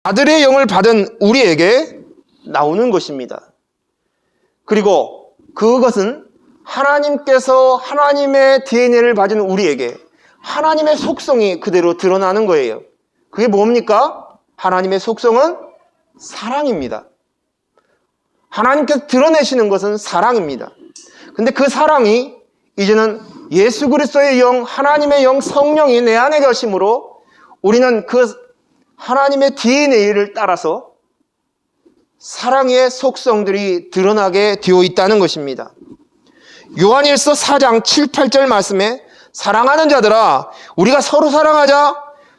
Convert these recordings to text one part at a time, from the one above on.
아들의 영을 받은 우리에게 나오는 것입니다. 그리고 그것은 하나님께서 하나님의 DNA를 가진 우리에게 하나님의 속성이 그대로 드러나는 거예요. 그게 뭡니까? 하나님의 속성은 사랑입니다. 하나님께서 드러내시는 것은 사랑입니다. 근데 그 사랑이 이제는 예수 그리스도의 영, 하나님의 영, 성령이 내 안에 계심으로 우리는 그 하나님의 DNA를 따라서 사랑의 속성들이 드러나게 되어 있다는 것입니다. 요한일서 4장 7, 8절 말씀에 사랑하는 자들아 우리가 서로 사랑하자.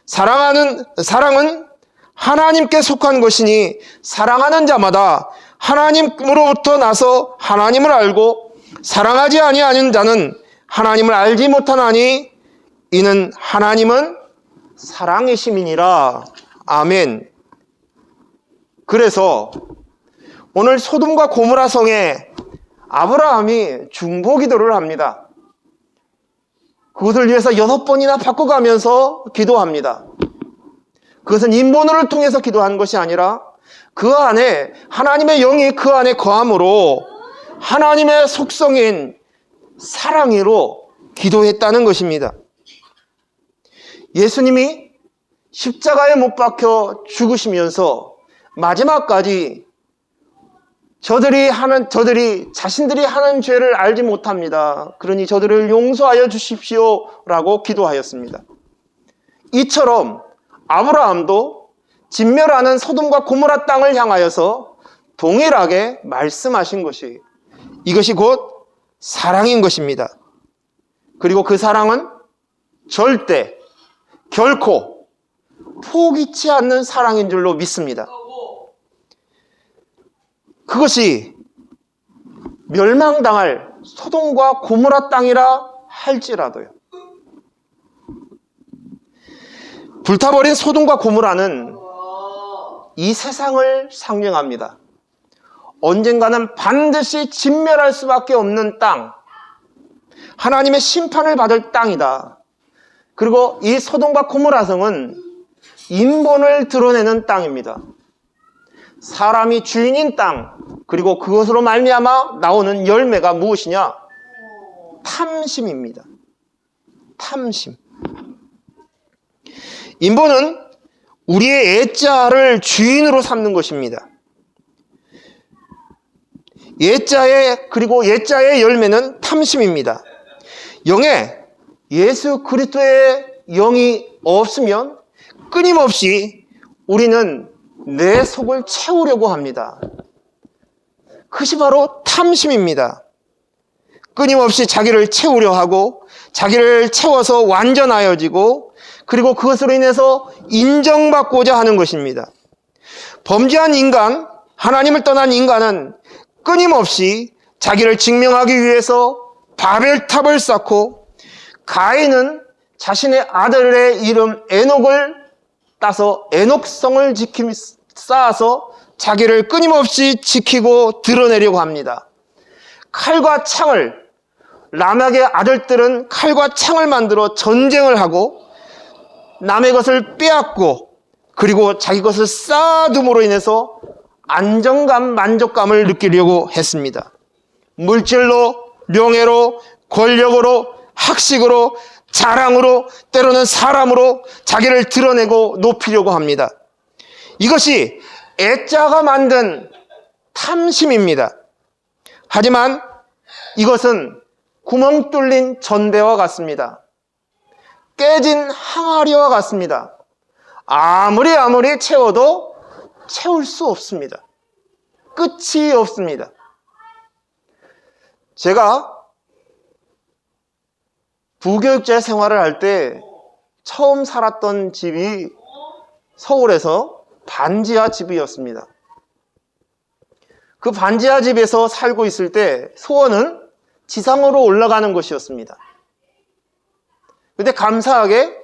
사랑은 하나님께 속한 것이니 사랑하는 자마다 하나님으로부터 나서 하나님을 알고 사랑하지 아니하는 자는 하나님을 알지 못하나니 이는 하나님은 사랑이심이니라. 아멘. 그래서 오늘 소돔과 고모라 성에 아브라함이 중보기도를 합니다. 그것을 위해서 6번이나 바꿔가면서 기도합니다. 그것은 인본어를 통해서 기도한 것이 아니라 그 안에 하나님의 영이 그 안에 거함으로 하나님의 속성인 사랑으로 기도했다는 것입니다. 예수님이 십자가에 못 박혀 죽으시면서 마지막까지 저들이 자신들이 하는 죄를 알지 못합니다. 그러니 저들을 용서하여 주십시오라고 기도하였습니다. 이처럼 아브라함도 진멸하는 소돔과 고모라 땅을 향하여서 동일하게 말씀하신 것이 이것이 곧 사랑인 것입니다. 그리고 그 사랑은 절대 결코 포기치 않는 사랑인 줄로 믿습니다. 그것이 멸망당할 소돔과 고모라 땅이라 할지라도요. 불타버린 소돔과 고모라는 이 세상을 상징합니다. 언젠가는 반드시 진멸할 수밖에 없는 땅, 하나님의 심판을 받을 땅이다. 그리고 이 소돔과 고모라 성은 인본을 드러내는 땅입니다. 사람이 주인인 땅, 그리고 그것으로 말미암아 나오는 열매가 무엇이냐? 탐심입니다. 탐심. 인본은 우리의 애자를 주인으로 삼는 것입니다. 그리고 애자의 열매는 탐심입니다. 영에 예수 그리스도의 영이 없으면 끊임없이 우리는 내 속을 채우려고 합니다. 그것이 바로 탐심입니다. 끊임없이 자기를 채우려 하고 자기를 채워서 완전하여지고 그리고 그것으로 인해서 인정받고자 하는 것입니다. 범죄한 인간, 하나님을 떠난 인간은 끊임없이 자기를 증명하기 위해서 바벨탑을 쌓고 가인은 자신의 아들의 이름 에녹을 따서 에녹성을 쌓아서 자기를 끊임없이 지키고 드러내려고 합니다. 칼과 창을, 람에게 아들들은 칼과 창을 만들어 전쟁을 하고 남의 것을 빼앗고 그리고 자기 것을 쌓아둠으로 인해서 안정감, 만족감을 느끼려고 했습니다. 물질로, 명예로, 권력으로, 학식으로, 자랑으로, 때로는 사람으로 자기를 드러내고 높이려고 합니다. 이것이 애자가 만든 탐심입니다. 하지만 이것은 구멍 뚫린 전대와 같습니다. 깨진 항아리와 같습니다. 아무리 채워도 채울 수 없습니다. 끝이 없습니다. 제가 부교육자 생활을 할 때 처음 살았던 집이 서울에서 반지하 집이었습니다. 그 반지하 집에서 살고 있을 때 소원은 지상으로 올라가는 것이었습니다. 근데 감사하게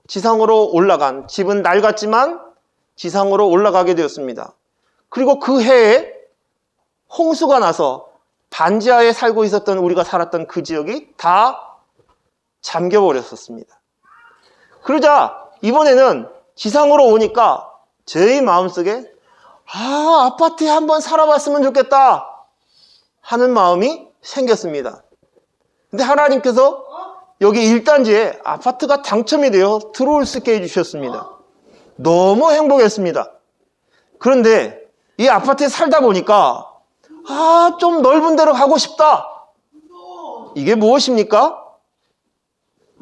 지상으로 올라간, 집은 낡았지만 지상으로 올라가게 되었습니다. 그리고 그 해에 홍수가 나서 반지하에 살고 있었던 우리가 살았던 그 지역이 다 잠겨버렸었습니다. 그러자 이번에는 지상으로 오니까 저희 마음속에 아파트에 한번 살아봤으면 좋겠다 하는 마음이 생겼습니다. 근데 하나님께서 여기 1단지에 아파트가 당첨이 되어 들어올 수 있게 해주셨습니다. 너무 행복했습니다. 그런데 이 아파트에 살다 보니까 좀 넓은 데로 가고 싶다. 이게 무엇입니까?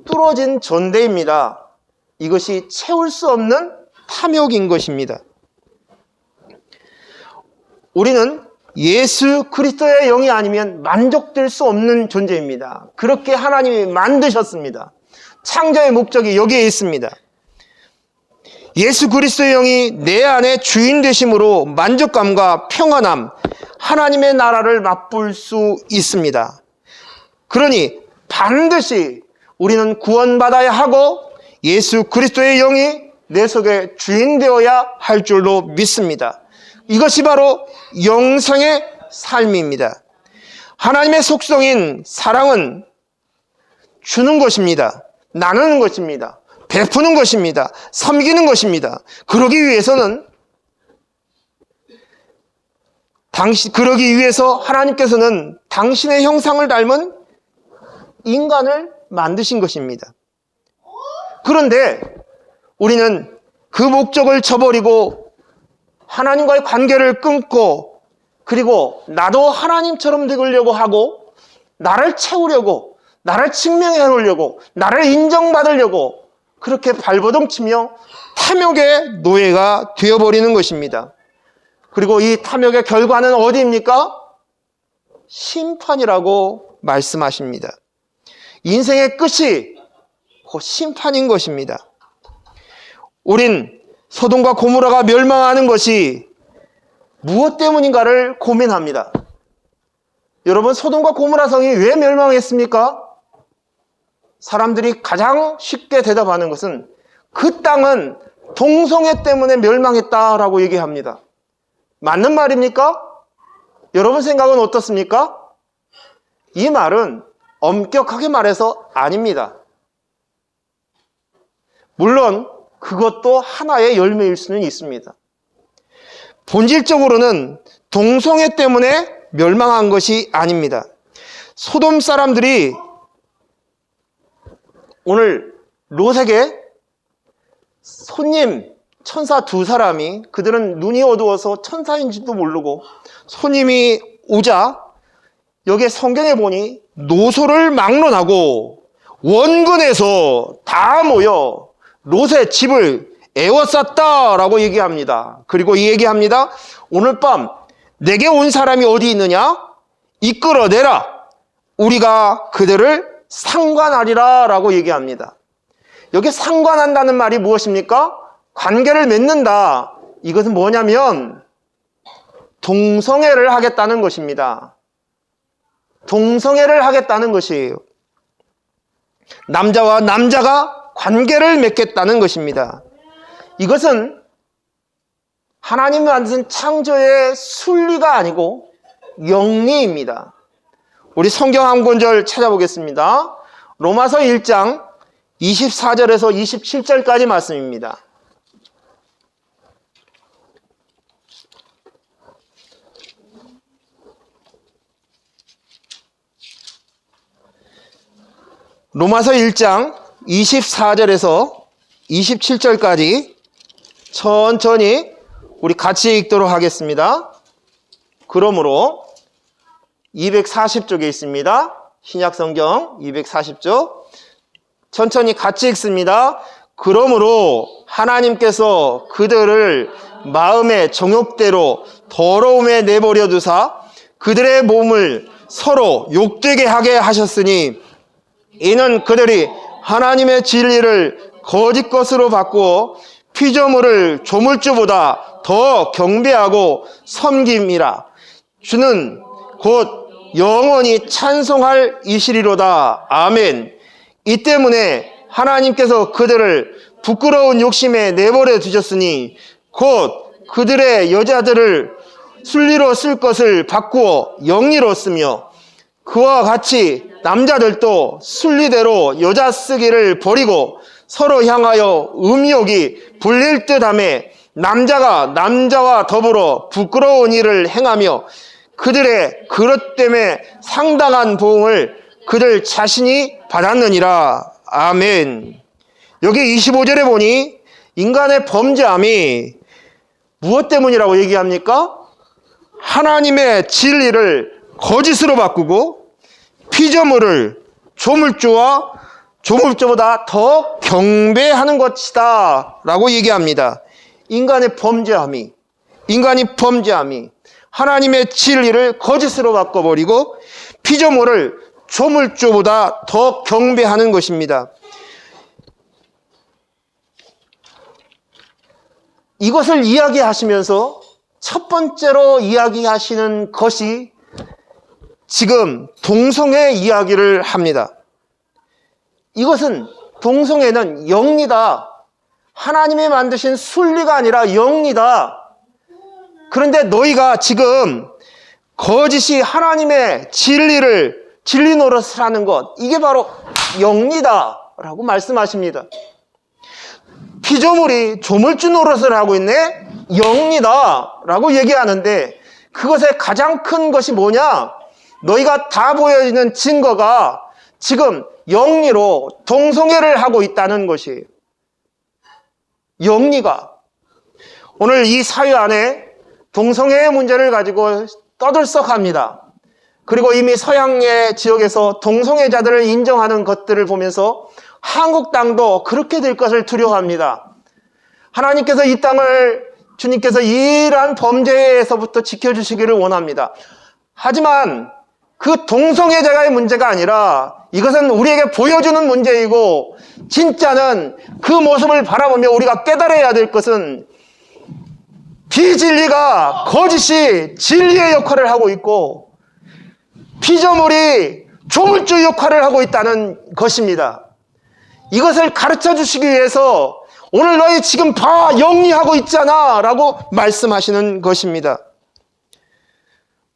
뚫어진 전대입니다. 이것이 채울 수 없는 탐욕인 것입니다. 우리는 예수 그리스도의 영이 아니면 만족될 수 없는 존재입니다. 그렇게 하나님이 만드셨습니다. 창조의 목적이 여기에 있습니다. 예수 그리스도의 영이 내 안에 주인 되심으로 만족감과 평안함, 하나님의 나라를 맛볼 수 있습니다. 그러니 반드시 우리는 구원받아야 하고 예수 그리스도의 영이 내 속에 주인 되어야 할 줄로 믿습니다. 이것이 바로 영생의 삶입니다. 하나님의 속성인 사랑은 주는 것입니다. 나누는 것입니다. 베푸는 것입니다. 섬기는 것입니다. 그러기 위해서 하나님께서는 당신의 형상을 닮은 인간을 만드신 것입니다. 그런데 우리는 그 목적을 저버리고 하나님과의 관계를 끊고, 그리고 나도 하나님처럼 되려고 하고, 나를 채우려고, 나를 증명해 놓으려고, 나를 인정받으려고 그렇게 발버둥치며 탐욕의 노예가 되어버리는 것입니다. 그리고 이 탐욕의 결과는 어디입니까? 심판이라고 말씀하십니다. 인생의 끝이 곧 심판인 것입니다. 우린 소돔과 고모라가 멸망하는 것이 무엇 때문인가를 고민합니다. 여러분, 소돔과 고모라 성이 왜 멸망했습니까? 사람들이 가장 쉽게 대답하는 것은 그 땅은 동성애 때문에 멸망했다라고 얘기합니다. 맞는 말입니까? 여러분 생각은 어떻습니까? 이 말은 엄격하게 말해서 아닙니다. 물론 그것도 하나의 열매일 수는 있습니다. 본질적으로는 동성애 때문에 멸망한 것이 아닙니다. 소돔 사람들이 오늘 롯에게 손님, 천사 두 사람이, 그들은 눈이 어두워서 천사인지도 모르고 손님이 오자 여기에 성경에 보니 노소를 막론하고 원근에서 다 모여 롯의 집을 에워쌌다라고 얘기합니다. 그리고 이 얘기합니다. 오늘 밤 내게 온 사람이 어디 있느냐? 이끌어내라. 우리가 그들을 상관하리라 라고 얘기합니다. 여기 상관한다는 말이 무엇입니까? 관계를 맺는다. 이것은 뭐냐면 동성애를 하겠다는 것입니다. 동성애를 하겠다는 것이에요. 남자와 남자가 관계를 맺겠다는 것입니다. 이것은 하나님이 만드신 창조의 순리가 아니고 영리입니다. 우리 성경 한 구절 찾아보겠습니다. 로마서 1장 24절에서 27절까지 말씀입니다. 로마서 1장 24절에서 27절까지 천천히 우리 같이 읽도록 하겠습니다. 그러므로 240쪽에 있습니다. 신약성경 240쪽 천천히 같이 읽습니다. 그러므로 하나님께서 그들을 마음의 정욕대로 더러움에 내버려 두사 그들의 몸을 서로 욕되게 하게 하셨으니 이는 그들이 하나님의 진리를 거짓 것으로 바꾸어 피조물을 조물주보다 더 경배하고 섬김이라. 주는 곧 영원히 찬송할 이시리로다. 아멘. 이 때문에 하나님께서 그들을 부끄러운 욕심에 내버려 두셨으니 곧 그들의 여자들을 순리로 쓸 것을 바꾸어 영리로 쓰며 그와 같이 남자들도 순리대로 여자 쓰기를 버리고 서로 향하여 음욕이 불릴 듯하며 남자가 남자와 더불어 부끄러운 일을 행하며 그들의 그릇 때문에 상당한 보응을 그들 자신이 받았느니라. 아멘. 여기 25절에 보니 인간의 범죄함이 무엇 때문이라고 얘기합니까? 하나님의 진리를 거짓으로 바꾸고 피조물을 조물주와 조물주보다 더 경배하는 것이다 라고 얘기합니다. 인간이 범죄함이 하나님의 진리를 거짓으로 바꿔버리고 피조물을 조물주보다 더 경배하는 것입니다. 이것을 이야기하시면서 첫 번째로 이야기하시는 것이 지금 동성애 이야기를 합니다. 이것은 동성애는 영리다. 하나님이 만드신 순리가 아니라 영리다. 그런데 너희가 지금 거짓이 하나님의 진리 노릇을 하는 것, 이게 바로 영리다 라고 말씀하십니다. 피조물이 조물주 노릇을 하고 있네? 영리다 라고 얘기하는데 그것의 가장 큰 것이 뭐냐? 너희가 다 보여지는 증거가 지금 영리로 동성애를 하고 있다는 것이에요. 영리가. 오늘 이 사회 안에 동성애의 문제를 가지고 떠들썩합니다. 그리고 이미 서양의 지역에서 동성애자들을 인정하는 것들을 보면서 한국 땅도 그렇게 될 것을 두려워합니다. 하나님께서 이 땅을 주님께서 이러한 범죄에서부터 지켜주시기를 원합니다. 하지만 그 동성애자의 문제가 아니라 이것은 우리에게 보여주는 문제이고 진짜는 그 모습을 바라보며 우리가 깨달아야 될 것은 비진리가 거짓이 진리의 역할을 하고 있고 피조물이 조물주 역할을 하고 있다는 것입니다. 이것을 가르쳐 주시기 위해서 오늘 너희 지금 봐 영리하고 있잖아 라고 말씀하시는 것입니다.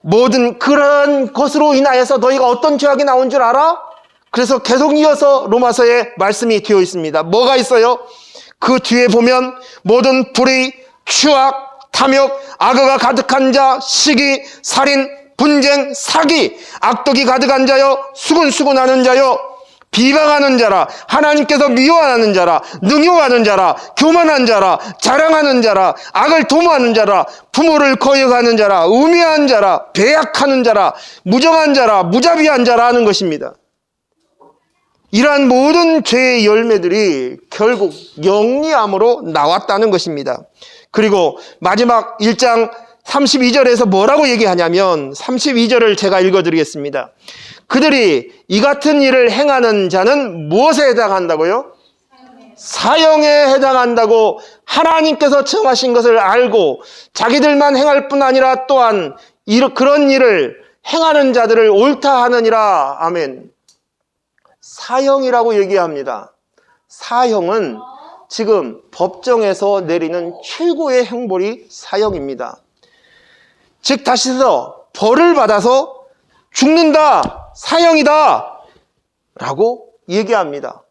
모든 그런 것으로 인하여서 너희가 어떤 죄악이 나온 줄 알아? 그래서 계속 이어서 로마서에 말씀이 되어 있습니다. 뭐가 있어요? 그 뒤에 보면 모든 불의, 추악, 탐욕, 악어가 가득한 자, 시기, 살인, 분쟁, 사기, 악독이 가득한 자여, 수군수군하는 자여, 비방하는 자라, 하나님께서 미워하는 자라, 능욕하는 자라, 교만한 자라, 자랑하는 자라, 악을 도모하는 자라, 부모를 거역하는 자라, 우매한 자라, 배약하는 자라, 무정한 자라, 무자비한 자라 하는 것입니다. 이러한 모든 죄의 열매들이 결국 영리함으로 나왔다는 것입니다. 그리고 마지막 1장 32절에서 뭐라고 얘기하냐면 32절을 제가 읽어드리겠습니다. 그들이 이 같은 일을 행하는 자는 무엇에 해당한다고요? 사형에 해당한다고 하나님께서 정하신 것을 알고 자기들만 행할 뿐 아니라 또한 그런 일을 행하는 자들을 옳다 하느니라. 아멘. 사형이라고 얘기합니다. 사형은 지금 법정에서 내리는 최고의 형벌이 사형입니다. 즉 다시 해서 벌을 받아서 죽는다, 사형이다 라고 얘기합니다.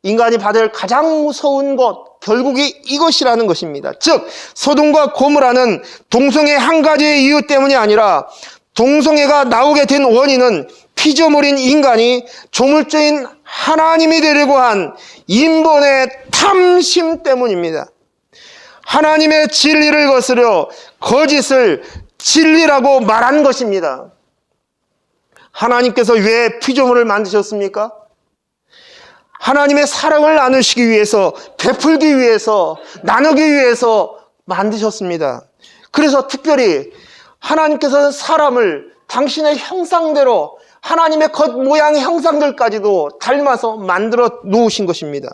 인간이 받을 가장 무서운 것, 결국이 이것이라는 것입니다. 즉 소돔과 고모라는 동성애 한 가지의 이유 때문이 아니라 동성애가 나오게 된 원인은 피조물인 인간이 조물주인 하나님이 되려고 한 인본의 탐심 때문입니다. 하나님의 진리를 거스려 거짓을 진리라고 말한 것입니다. 하나님께서 왜 피조물을 만드셨습니까? 하나님의 사랑을 나누시기 위해서, 베풀기 위해서, 나누기 위해서 만드셨습니다. 그래서 특별히 하나님께서는 사람을 당신의 형상대로 하나님의 겉모양의 형상들까지도 닮아서 만들어 놓으신 것입니다.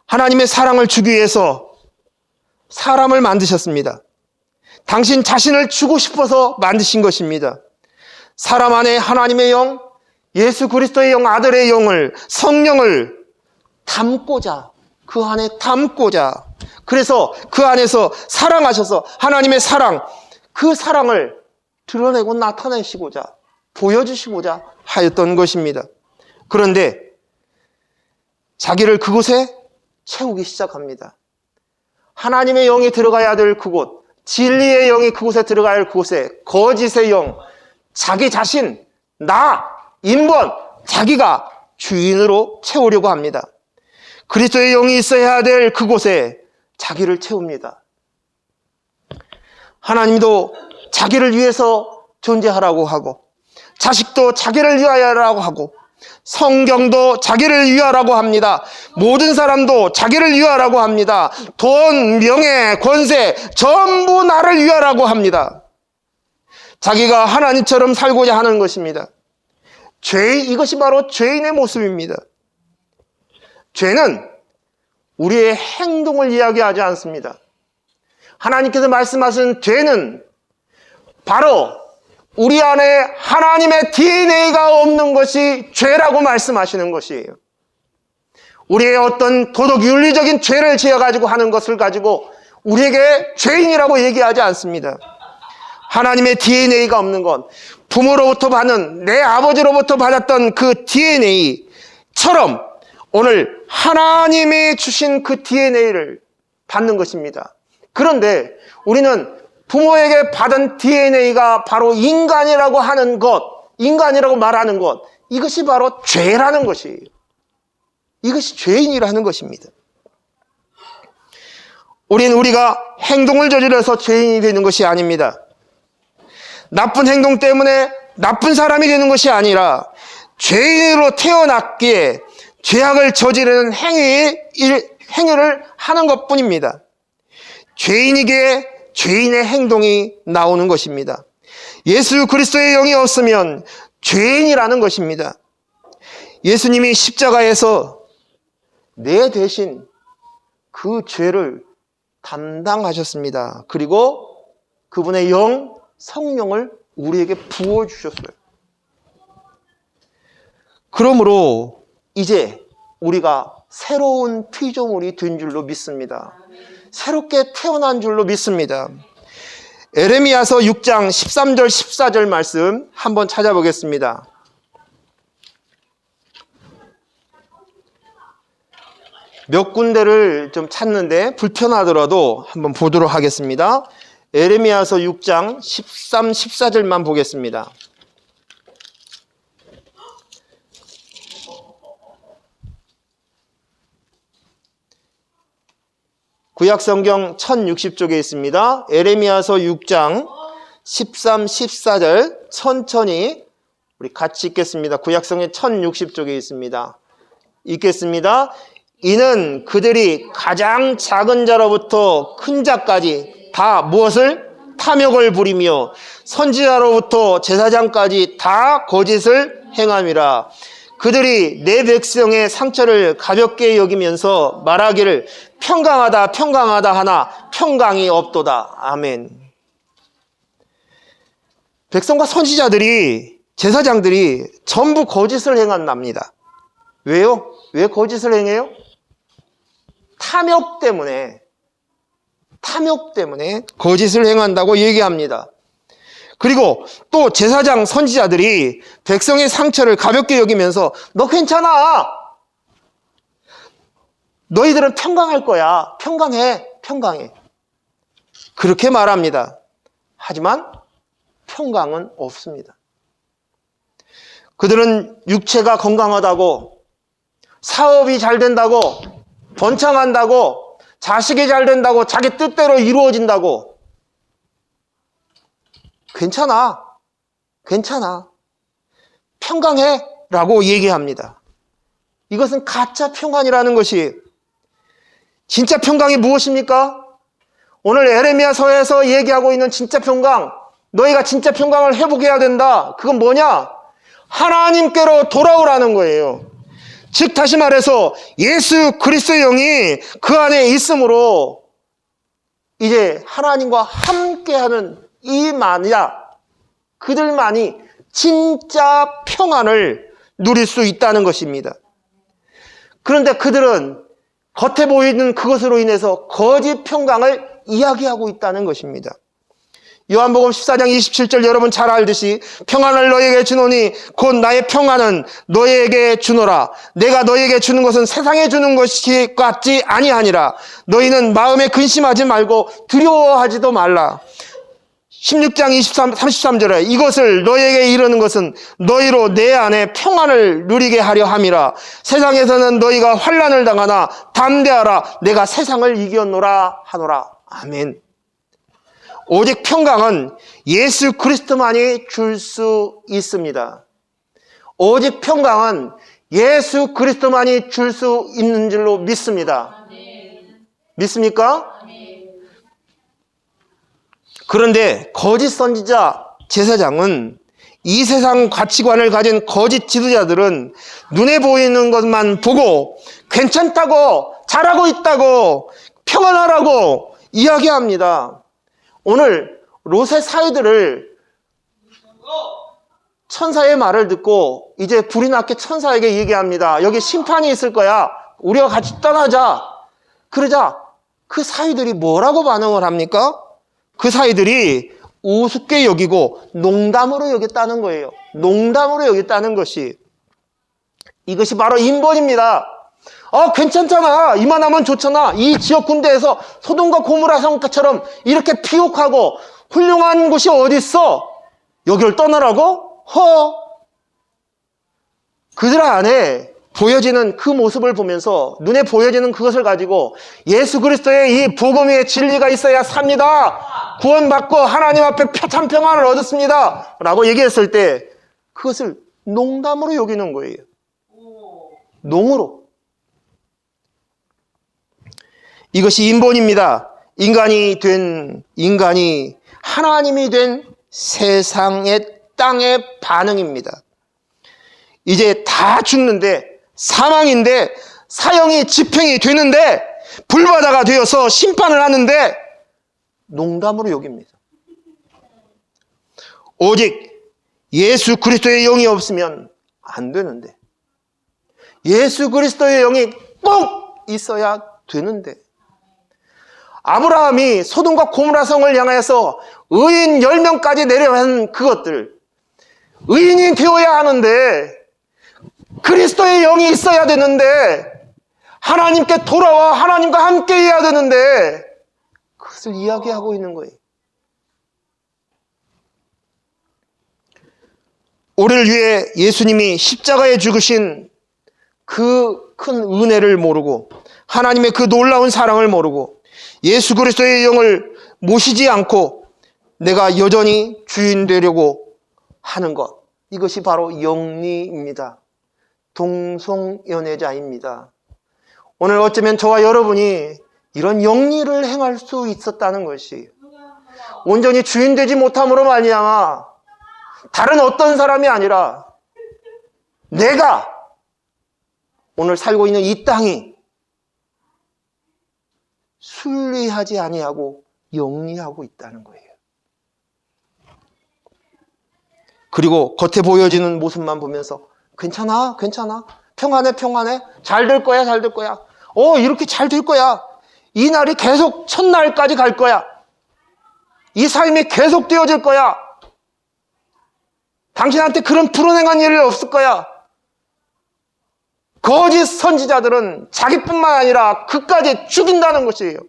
하나님의 사랑을 주기 위해서 사람을 만드셨습니다. 당신 자신을 주고 싶어서 만드신 것입니다. 사람 안에 하나님의 영, 예수 그리스도의 영, 아들의 영을, 성령을 담고자, 그 안에 담고자, 그래서 그 안에서 사랑하셔서 하나님의 사랑, 그 사랑을 드러내고 나타내시고자, 보여주시고자 하였던 것입니다. 그런데 자기를 그곳에 채우기 시작합니다. 하나님의 영이 들어가야 될 그곳, 진리의 영이 그곳에 들어가야 할 그곳에 거짓의 영, 자기 자신, 나, 인본, 자기가 주인으로 채우려고 합니다. 그리스도의 영이 있어야 될 그곳에 자기를 채웁니다. 하나님도 자기를 위해서 존재하라고 하고, 자식도 자기를 위하여라고 하고, 성경도 자기를 위하라고 합니다. 모든 사람도 자기를 위하라고 합니다. 돈, 명예, 권세 전부 나를 위하라고 합니다. 자기가 하나님처럼 살고자 하는 것입니다. 이것이 바로 죄인의 모습입니다. 죄는 우리의 행동을 이야기하지 않습니다. 하나님께서 말씀하신 죄는 바로 우리 안에 하나님의 DNA가 없는 것이 죄라고 말씀하시는 것이에요. 우리의 어떤 도덕 윤리적인 죄를 지어가지고 하는 것을 가지고 우리에게 죄인이라고 얘기하지 않습니다. 하나님의 DNA가 없는 것, 부모로부터 받는, 내 아버지로부터 받았던 그 DNA처럼 오늘 하나님이 주신 그 DNA를 받는 것입니다. 그런데 우리는 부모에게 받은 DNA가 바로 인간이라고 하는 것, 인간이라고 말하는 것, 이것이 바로 죄라는 것이에요. 이것이 죄인이라는 것입니다. 우리가 행동을 저질러서 죄인이 되는 것이 아닙니다. 나쁜 행동 때문에 나쁜 사람이 되는 것이 아니라 죄인으로 태어났기에 죄악을 저지르는 행위를 하는 것뿐입니다. 죄인이기에 죄인의 행동이 나오는 것입니다. 예수 그리스도의 영이 없으면 죄인이라는 것입니다. 예수님이 십자가에서 내 대신 그 죄를 담당하셨습니다. 그리고 그분의 영, 성령을 우리에게 부어주셨어요. 그러므로 이제 우리가 새로운 피조물이 된 줄로 믿습니다. 새롭게 태어난 줄로 믿습니다. 에레미야서 6장 13절 14절 말씀 한번 찾아보겠습니다. 몇 군데를 좀 찾는데 불편하더라도 한번 보도록 하겠습니다. 에레미야서 6장 13, 14절만 보겠습니다. 구약성경 1060쪽에 있습니다. 에레미야서 6장 13, 14절 천천히 우리 같이 읽겠습니다. 구약성경 1060쪽에 있습니다. 읽겠습니다. 이는 그들이 가장 작은 자로부터 큰 자까지 다 무엇을? 탐욕을 부리며 선지자로부터 제사장까지 다 거짓을 행함이라. 그들이 내 백성의 상처를 가볍게 여기면서 말하기를 평강하다 평강하다 하나 평강이 없도다. 아멘. 백성과 선지자들이, 제사장들이 전부 거짓을 행한답니다. 왜요? 왜 거짓을 행해요? 탐욕 때문에 거짓을 행한다고 얘기합니다. 그리고 또 제사장, 선지자들이 백성의 상처를 가볍게 여기면서 너 괜찮아, 너희들은 평강할 거야, 평강해 그렇게 말합니다. 하지만 평강은 없습니다. 그들은 육체가 건강하다고, 사업이 잘 된다고, 번창한다고, 자식이 잘 된다고, 자기 뜻대로 이루어진다고, 괜찮아, 평강해 라고 얘기합니다. 이것은 가짜 평안이라는 것이, 진짜 평강이 무엇입니까? 오늘 에레미야서에서 얘기하고 있는 진짜 평강, 너희가 진짜 평강을 회복해야 된다. 그건 뭐냐? 하나님께로 돌아오라는 거예요. 즉 다시 말해서 예수 그리스도의 영이 그 안에 있으므로 이제 하나님과 함께하는 그들만이 진짜 평안을 누릴 수 있다는 것입니다. 그런데 그들은 겉에 보이는 그것으로 인해서 거짓 평강을 이야기하고 있다는 것입니다. 요한복음 14장 27절 여러분 잘 알듯이 평안을 너에게 주노니 곧 나의 평안은 너에게 주노라. 내가 너에게 주는 것은 세상에 주는 것이 같지 아니하니라. 너희는 마음에 근심하지 말고 두려워하지도 말라. 16장 33절에 이것을 너에게 이르는 것은 너희로 내 안에 평안을 누리게 하려 함이라. 세상에서는 너희가 환난을 당하나 담대하라. 내가 세상을 이겼노라 하노라. 아멘. 오직 평강은 예수 그리스도만이 줄 수 있습니다. 오직 평강은 예수 그리스도만이 줄 수 있는 줄로 믿습니다. 믿습니까? 그런데 거짓 선지자 제사장은 이 세상 가치관을 가진 거짓 지도자들은 눈에 보이는 것만 보고 괜찮다고, 잘하고 있다고, 평안하라고 이야기합니다. 오늘 롯의 사위들을 천사의 말을 듣고 이제 불이 났게 천사에게 얘기합니다. 여기 심판이 있을 거야. 우리가 같이 떠나자. 그러자 그 사위들이 뭐라고 반응을 합니까? 그 사위들이 우습게 여기고 농담으로 여겼다는 거예요. 농담으로 여겼다는 것이, 이것이 바로 인본입니다. 괜찮잖아. 이만하면 좋잖아. 이 지역 군대에서 소돔과 고모라 성처럼 이렇게 피옥하고 훌륭한 곳이 어디 있어? 여기를 떠나라고? 그들 안에 보여지는 그 모습을 보면서, 눈에 보여지는 그것을 가지고 예수 그리스도의 이 복음의 진리가 있어야 삽니다. 구원받고 하나님 앞에 참 평안을 얻었습니다. 라고 얘기했을 때 그것을 농담으로 여기는 거예요. 농으로. 이것이 인본입니다. 인간이 하나님이 된 세상의 땅의 반응입니다. 이제 다 죽는데, 사망인데, 사형이 집행이 되는데, 불바다가 되어서 심판을 하는데 농담으로 여깁니다. 오직 예수 그리스도의 영이 없으면 안 되는데, 예수 그리스도의 영이 꼭 있어야 되는데, 아브라함이 소돔과 고모라 성을 향해서 의인 10명까지 내려간 그것들, 의인이 되어야 하는데, 그리스도의 영이 있어야 되는데, 하나님께 돌아와 하나님과 함께 해야 되는데, 그것을 이야기하고 있는 거예요. 우리를 위해 예수님이 십자가에 죽으신 그 큰 은혜를 모르고, 하나님의 그 놀라운 사랑을 모르고, 예수 그리스도의 영을 모시지 않고 내가 여전히 주인 되려고 하는 것, 이것이 바로 영리입니다. 동성연애자입니다. 오늘 어쩌면 저와 여러분이 이런 영리를 행할 수 있었다는 것이, 온전히 주인 되지 못함으로 말미암아 다른 어떤 사람이 아니라 내가 오늘 살고 있는 이 땅이 순리하지 아니하고 영리하고 있다는 거예요. 그리고 겉에 보여지는 모습만 보면서 괜찮아, 괜찮아, 평안해, 평안해, 잘 될 거야, 잘 될 거야, 이렇게 잘 될 거야, 이 날이 계속 첫날까지 갈 거야, 이 삶이 계속 되어질 거야, 당신한테 그런 불운행한 일이 없을 거야. 거짓 선지자들은 자기뿐만 아니라 그까지 죽인다는 것이에요.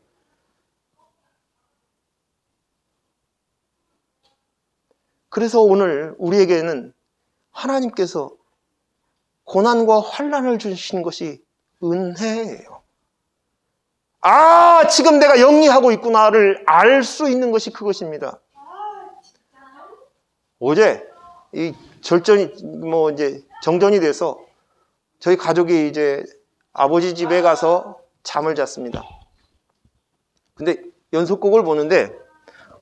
그래서 오늘 우리에게는 하나님께서 고난과 환난을 주신 것이 은혜예요. 지금 내가 영리하고 있구나를 알 수 있는 것이 그것입니다. 어제 이 정전이 돼서 저희 가족이 이제 아버지 집에 가서 잠을 잤습니다. 근데 연속곡을 보는데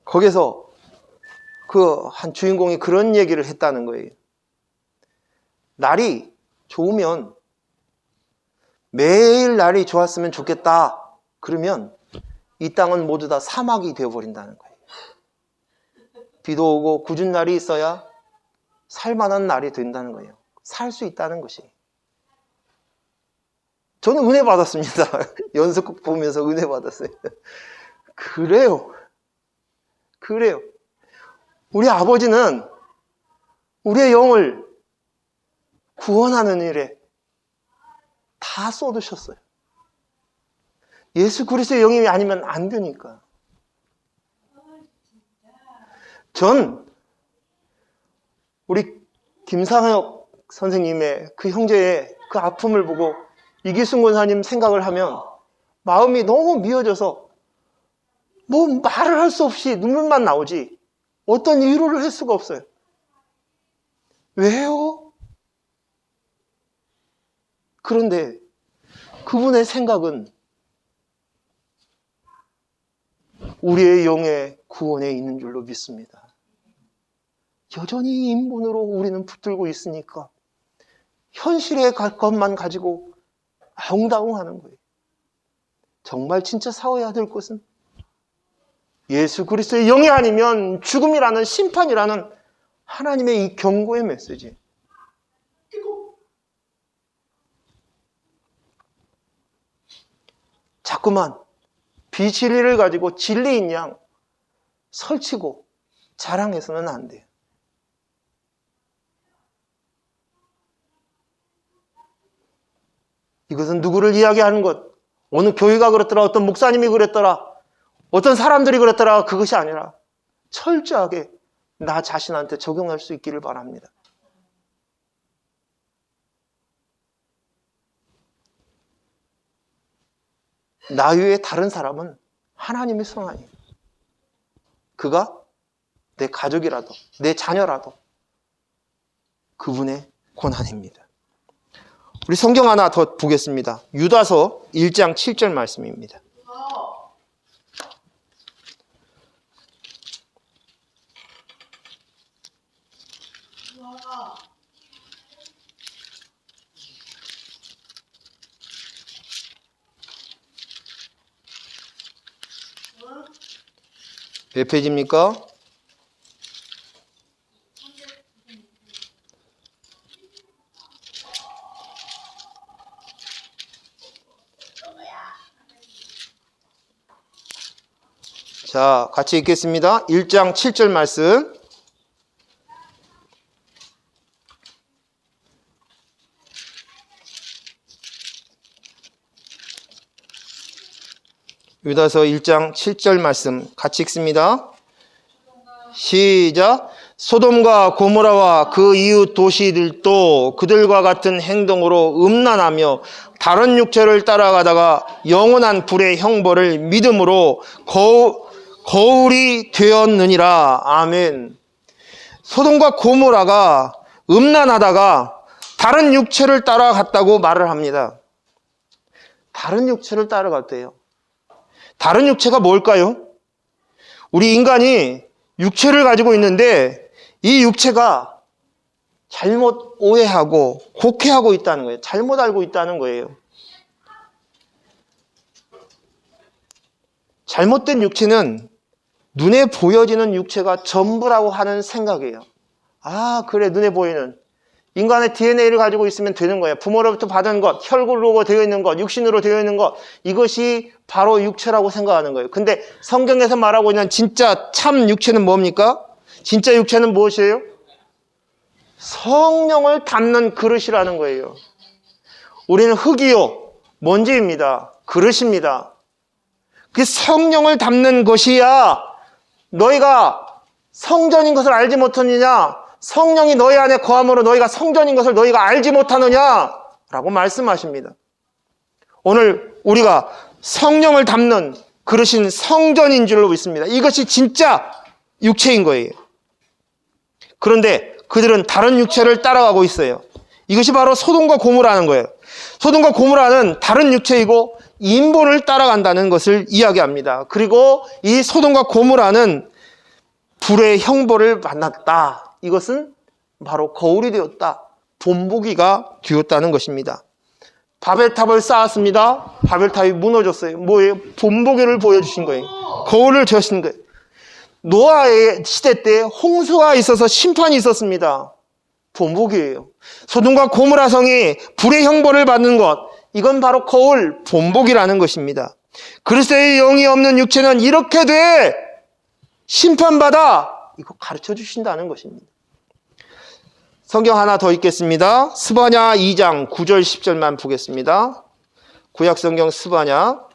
거기서 그 한 주인공이 그런 얘기를 했다는 거예요. 날이 좋으면, 매일 날이 좋았으면 좋겠다. 그러면 이 땅은 모두 다 사막이 되어버린다는 거예요. 비도 오고 궂은 날이 있어야 살만한 날이 된다는 거예요. 살 수 있다는 것이. 저는 은혜 받았습니다. 연속곡 보면서 은혜 받았어요. 그래요. 우리 아버지는 우리의 영을 구원하는 일에 다 쏟으셨어요. 예수 그리스도의 영이 아니면 안 되니까. 전 우리 김상혁 선생님의 그 형제의 그 아픔을 보고 이기순 권사님 생각을 하면 마음이 너무 미어져서 뭐 말을 할 수 없이 눈물만 나오지 어떤 위로를 할 수가 없어요. 왜요? 그런데 그분의 생각은 우리의 영의 구원에 있는 줄로 믿습니다. 여전히 인본으로 우리는 붙들고 있으니까 현실의 것만 가지고 아웅다웅하는 거예요. 정말 진짜 싸워야 될 것은 예수 그리스도의 영이 아니면 죽음이라는 심판이라는 하나님의 이 경고의 메시지. 자꾸만 비진리를 가지고 진리인 양 설치고 자랑해서는 안 돼요. 이것은 누구를 이야기하는 것, 어느 교회가 그랬더라, 어떤 목사님이 그랬더라, 어떤 사람들이 그랬더라, 그것이 아니라 철저하게 나 자신한테 적용할 수 있기를 바랍니다. 나 외에 다른 사람은 하나님의 손아니에요. 그가 내 가족이라도 내 자녀라도 그분의 권한입니다. 우리 성경 하나 더 보겠습니다. 유다서 1장 7절 말씀입니다. 몇 페이지입니까? 자, 같이 읽겠습니다. 1장 7절 말씀. 유다서 1장 7절 말씀 같이 읽습니다. 시작. 소돔과 고모라와 그 이웃 도시들도 그들과 같은 행동으로 음란하며 다른 육체를 따라가다가 영원한 불의 형벌을 믿음으로 거울이 되었느니라. 아멘. 소돔과 고모라가 음란하다가 다른 육체를 따라갔다고 말을 합니다. 다른 육체를 따라갔대요. 다른 육체가 뭘까요? 우리 인간이 육체를 가지고 있는데 이 육체가 잘못 오해하고 곡해하고 있다는 거예요. 잘못 알고 있다는 거예요. 잘못된 육체는 눈에 보여지는 육체가 전부라고 하는 생각이에요. 아, 그래, 눈에 보이는. 인간의 DNA를 가지고 있으면 되는 거예요. 부모로부터 받은 것, 혈구로 되어 있는 것, 육신으로 되어 있는 것, 이것이 바로 육체라고 생각하는 거예요. 근데 성경에서 말하고 있는 진짜 참 육체는 뭡니까? 진짜 육체는 무엇이에요? 성령을 담는 그릇이라는 거예요. 우리는 흙이요, 먼지입니다. 그릇입니다. 그 성령을 담는 것이야 너희가 성전인 것을 알지 못하느냐? 성령이 너희 안에 거함으로 너희가 성전인 것을 너희가 알지 못하느냐? 라고 말씀하십니다. 오늘 우리가 성령을 담는 그릇인 성전인 줄로 믿습니다. 이것이 진짜 육체인 거예요. 그런데 그들은 다른 육체를 따라가고 있어요. 이것이 바로 소돔과 고모라는 거예요. 소돔과 고모라는 다른 육체이고 인본을 따라간다는 것을 이야기합니다. 그리고 이 소돔과 고모라는 불의 형벌을 만났다. 이것은 바로 거울이 되었다. 본보기가 되었다는 것입니다. 바벨탑을 쌓았습니다. 바벨탑이 무너졌어요. 뭐예요? 본보기를 보여주신 거예요. 거울을 저신 거예요. 노아의 시대 때 홍수가 있어서 심판이 있었습니다. 본보기예요. 소돔과 고모라 성이 불의 형벌을 받는 것, 이건 바로 거울, 본보기라는 것입니다. 그리스도의 영이 없는 육체는 이렇게 돼 심판받아 이거 가르쳐 주신다는 것입니다. 성경 하나 더 읽겠습니다. 스바냐 2장 9절 10절만 보겠습니다. 구약성경 스바냐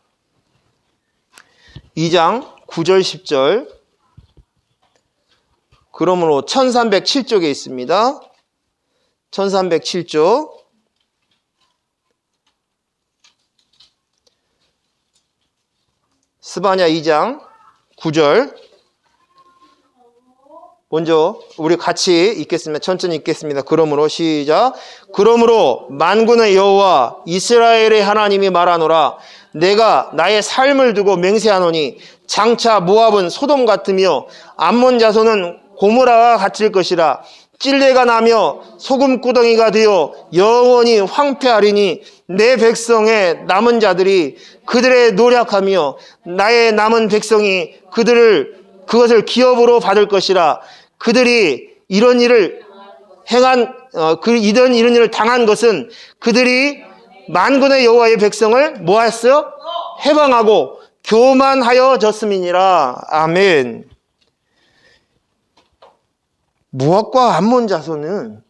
2장 9절 10절. 그러므로 1307쪽에 있습니다. 1307쪽. 스바냐 2장 9절. 먼저 우리 같이 읽겠습니다. 천천히 읽겠습니다. 그러므로 시작. 그러므로 만군의 여호와 이스라엘의 하나님이 말하노라. 내가 나의 삶을 두고 맹세하노니 장차 모압은 소돔 같으며 암몬 자손은 고모라와 같을 것이라. 찔레가 나며 소금구덩이가 되어 영원히 황폐하리니 내 백성의 남은 자들이 그들의 노력하며 나의 남은 백성이 그것을 기업으로 받을 것이라. 그들이 이런 일을 당한 것은 그들이 만군의 여호와의 백성을 뭐했어요? 해방하고 교만하여졌음이니라. 아멘. 모압과 암몬 자손은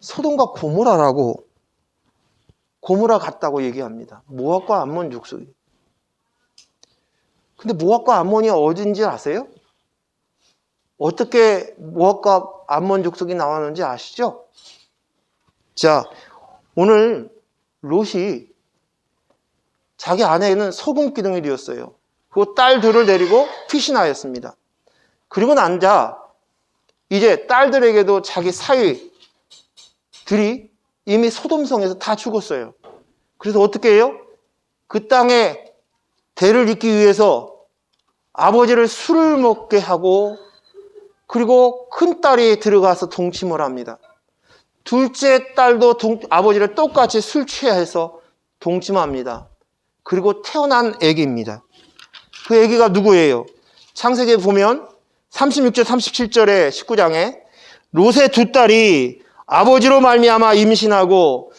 소돔과 고모라라고, 고모라 같다고 얘기합니다. 모압과 암몬 족속이. 근데 모압과 암몬이 어딘지 아세요? 어떻게 모압과 암몬 족속이 나왔는지 아시죠? 자, 오늘 롯이 자기 아내는 소금 기둥이 되었어요. 그 딸 둘을 데리고 피신하였습니다. 그리고 난자 이제 딸들에게도 자기 사위들이 이미 소돔성에서 다 죽었어요. 그래서 어떻게 해요? 그 땅에 대를 잇기 위해서 아버지를 술을 먹게 하고, 그리고 큰딸이 들어가서 동침을 합니다. 둘째 딸도 아버지를 똑같이 술 취해서 동침합니다. 그리고 태어난 아기입니다. 그 아기가 누구예요? 창세기에 보면 36절 37절에 19장에 롯의 두 딸이 아버지로 말미암아 임신하고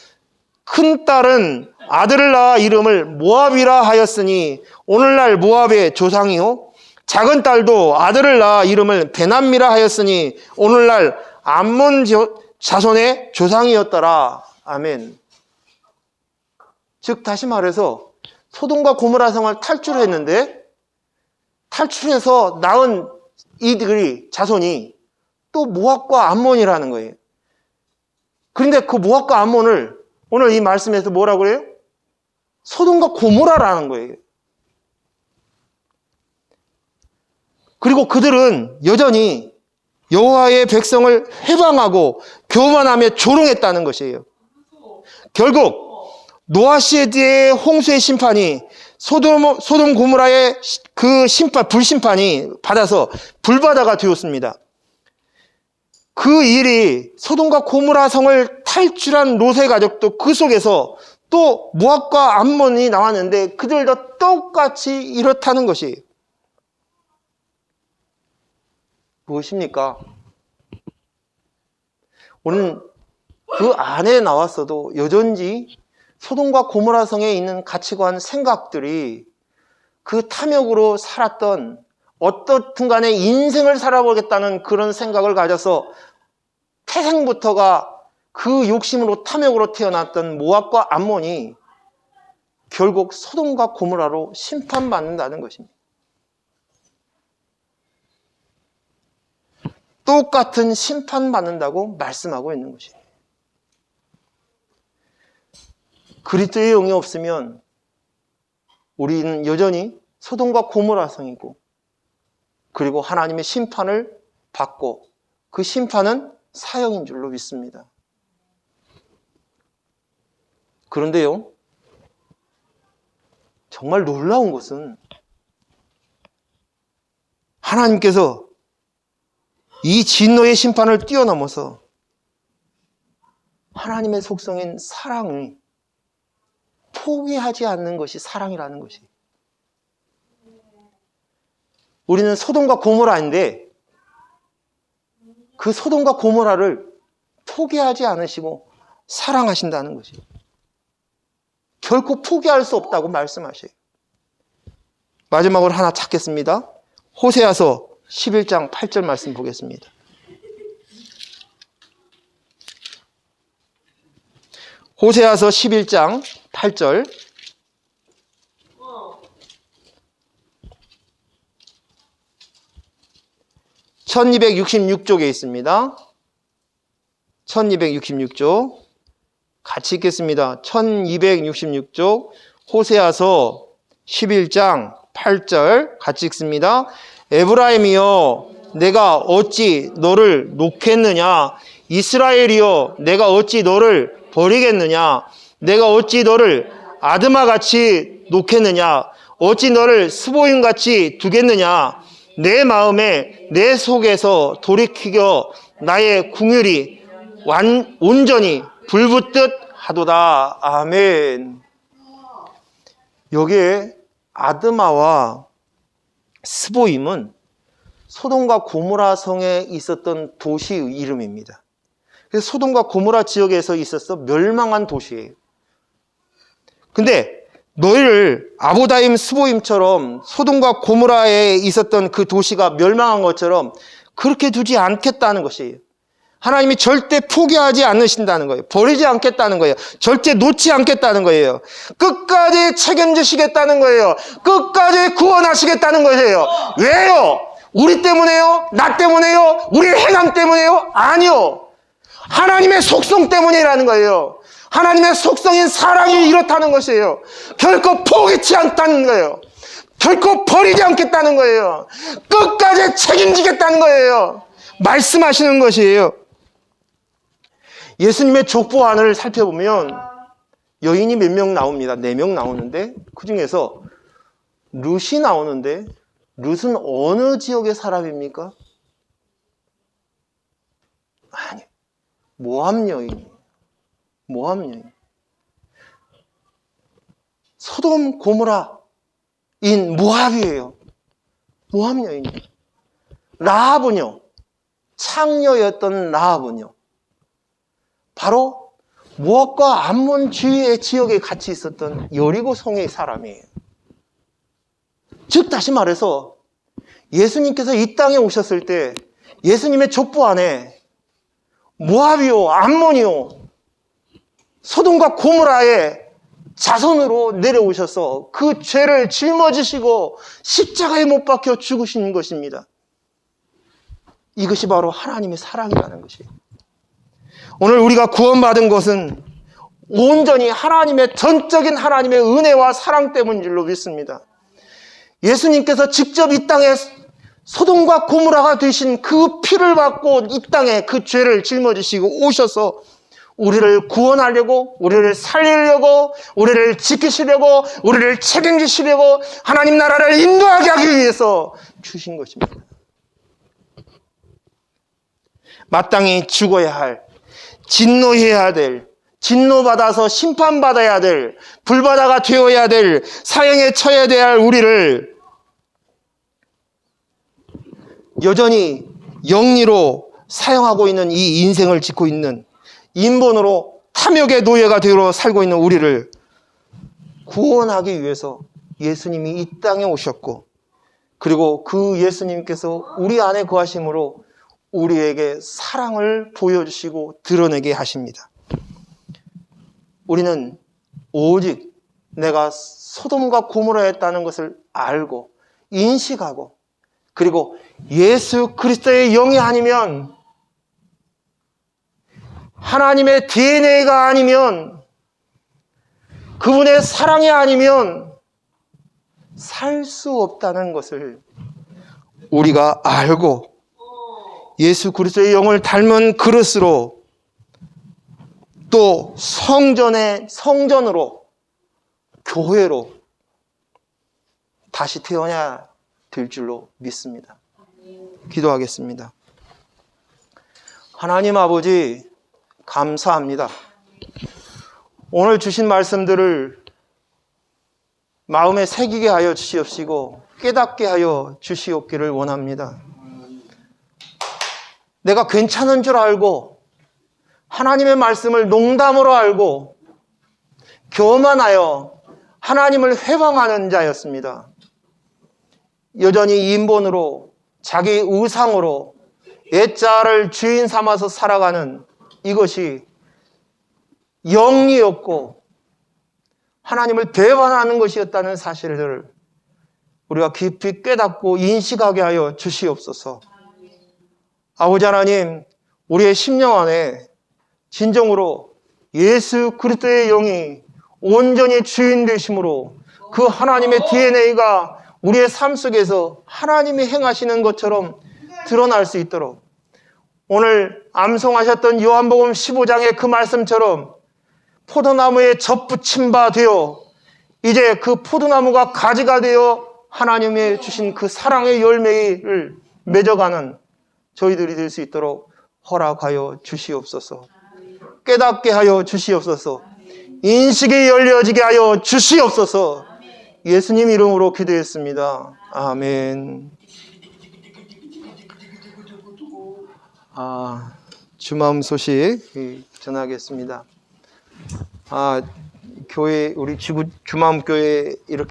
큰 딸은 아들을 낳아 이름을 모압이라 하였으니 오늘날 모압의 조상이요, 작은 딸도 아들을 낳아 이름을 베남미라 하였으니 오늘날 암몬 자손의 조상이었더라. 아멘. 즉 다시 말해서 소돔과 고모라 성을 탈출했는데, 탈출해서 낳은 이들이 자손이 또 모압과 암몬이라는 거예요. 그런데 그 모압과 암몬을 오늘 이 말씀에서 뭐라고 그래요? 소돔과 고모라라는 거예요. 그리고 그들은 여전히 여호와의 백성을 해방하고 교만하며 조롱했다는 것이에요. 결국 노아 시대의 홍수의 심판이 소돔 고모라의 그 불심판이 받아서 불바다가 되었습니다. 그 일이 소돔과 고모라 성을 탈출한 롯의 가족도 그 속에서 또 모압과 암몬이 나왔는데 그들도 똑같이 이렇다는 것이에요. 무엇입니까? 오늘 그 안에 나왔어도 여전히 소돔과 고모라 성에 있는 가치관, 생각들이 그 탐욕으로 살았던, 어떻든 간에 인생을 살아보겠다는 그런 생각을 가져서 태생부터가 그 욕심으로 탐욕으로 태어났던 모압과 암몬이 결국 소돔과 고모라로 심판받는다는 것입니다. 똑같은 심판받는다고 말씀하고 있는 것이에요. 그리스도의 영이 없으면 우리는 여전히 소돔과 고모라 성이고, 그리고 하나님의 심판을 받고 그 심판은 사형인 줄로 믿습니다. 그런데요, 정말 놀라운 것은 하나님께서 이 진노의 심판을 뛰어넘어서 하나님의 속성인 사랑을 포기하지 않는 것이 사랑이라는 것이. 우리는 소돔과 고모라인데 그 소돔과 고모라를 포기하지 않으시고 사랑하신다는 것이. 결코 포기할 수 없다고 말씀하셔요. 마지막으로 하나 찾겠습니다. 호세아서 11장 8절 말씀 보겠습니다. 호세아서 11장 8절. (1266쪽에) 있습니다. 1266쪽 같이 읽겠습니다. 1266쪽 호세아서 11장 8절 같이 읽습니다. 에브라임이여 내가 어찌 너를 놓겠느냐, 이스라엘이여 내가 어찌 너를 버리겠느냐, 내가 어찌 너를 아드마같이 놓겠느냐, 어찌 너를 스보임같이 두겠느냐, 내 마음에 내 속에서 돌이키겨 나의 궁율이 온전히 불붙듯 하도다. 아멘. 여기에 아드마와 스보임은 소돔과 고모라 성에 있었던 도시의 이름입니다. 그래서 소돔과 고모라 지역에서 있어서 멸망한 도시예요. 근데 너희를 아보다임 스보임처럼 소돔과 고모라에 있었던 그 도시가 멸망한 것처럼 그렇게 두지 않겠다는 것이에요. 하나님이 절대 포기하지 않으신다는 거예요. 버리지 않겠다는 거예요. 절대 놓지 않겠다는 거예요. 끝까지 책임지시겠다는 거예요. 끝까지 구원하시겠다는 거예요. 왜요? 우리 때문에요? 나 때문에요? 우리의 행함 때문에요? 아니요. 하나님의 속성 때문이라는 거예요. 하나님의 속성인 사랑이 이렇다는 것이에요. 결코 포기치 않다는 거예요. 결코 버리지 않겠다는 거예요. 끝까지 책임지겠다는 거예요. 말씀하시는 것이에요. 예수님의 족보안을 살펴보면 여인이 몇 명 나옵니다. 4명 나오는데 그 중에서 룻이 나오는데 룻은 어느 지역의 사람입니까? 아니, 모압 여인. 모압 여인. 소돔 고모라인 모압이에요. 모압 여인. 라합은요, 창녀였던 라합은요, 바로 모압과 암몬 주위의 지역에 같이 있었던 여리고 성의 사람이에요. 즉 다시 말해서 예수님께서 이 땅에 오셨을 때 예수님의 족보 안에 모압이요, 암몬이요, 소돔과 고모라의 자손으로 내려오셔서 그 죄를 짊어지시고 십자가에 못 박혀 죽으신 것입니다. 이것이 바로 하나님의 사랑이라는 것이에요. 오늘 우리가 구원받은 것은 온전히 하나님의 전적인 하나님의 은혜와 사랑 때문인 줄로 믿습니다. 예수님께서 직접 이 땅에 소돔과 고모라가 되신 그 피를 받고 이 땅에 그 죄를 짊어지시고 오셔서 우리를 구원하려고, 우리를 살리려고, 우리를 지키시려고, 우리를 책임지시려고 하나님 나라를 인도하게 하기 위해서 주신 것입니다. 마땅히 죽어야 할, 진노해야 될, 진노받아서 심판받아야 될, 불바다가 되어야 될, 사형에 처해야 될 우리를 여전히 영리로 사용하고 있는 이 인생을 짓고 있는 인본으로 탐욕의 노예가 되어 살고 있는 우리를 구원하기 위해서 예수님이 이 땅에 오셨고, 그리고 그 예수님께서 우리 안에 거하심으로 우리에게 사랑을 보여주시고 드러내게 하십니다. 우리는 오직 내가 소돔과 고모라였다는 것을 알고 인식하고, 그리고 예수 그리스도의 영이 아니면, 하나님의 DNA가 아니면, 그분의 사랑이 아니면 살 수 없다는 것을 우리가 알고 예수 그리스도의 영을 닮은 그릇으로 또 성전으로, 교회로 다시 태어나야 될 줄로 믿습니다. 기도하겠습니다. 하나님 아버지, 감사합니다. 오늘 주신 말씀들을 마음에 새기게 하여 주시옵시고 깨닫게 하여 주시옵기를 원합니다. 내가 괜찮은 줄 알고 하나님의 말씀을 농담으로 알고 교만하여 하나님을 회방하는 자였습니다. 여전히 인본으로 자기 의상으로 옛자를 주인 삼아서 살아가는 이것이 영리였고 하나님을 배반하는 것이었다는 사실을 우리가 깊이 깨닫고 인식하게 하여 주시옵소서. 아버지 하나님, 우리의 심령 안에 진정으로 예수 그리스도의 영이 온전히 주인 되심으로 그 하나님의 DNA가 우리의 삶 속에서 하나님이 행하시는 것처럼 드러날 수 있도록 오늘 암송하셨던 요한복음 15장의 그 말씀처럼 포도나무에 접붙임 바 되어 이제 그 포도나무가 가지가 되어 하나님의 주신 그 사랑의 열매를 맺어가는 저희들이 될 수 있도록 허락하여 주시옵소서. 깨닫게 하여 주시옵소서. 인식이 열려지게 하여 주시옵소서. 예수님 이름으로 기도했습니다. 아멘. 주마음 소식 전하겠습니다. 교회, 우리 주마음 교회 이렇게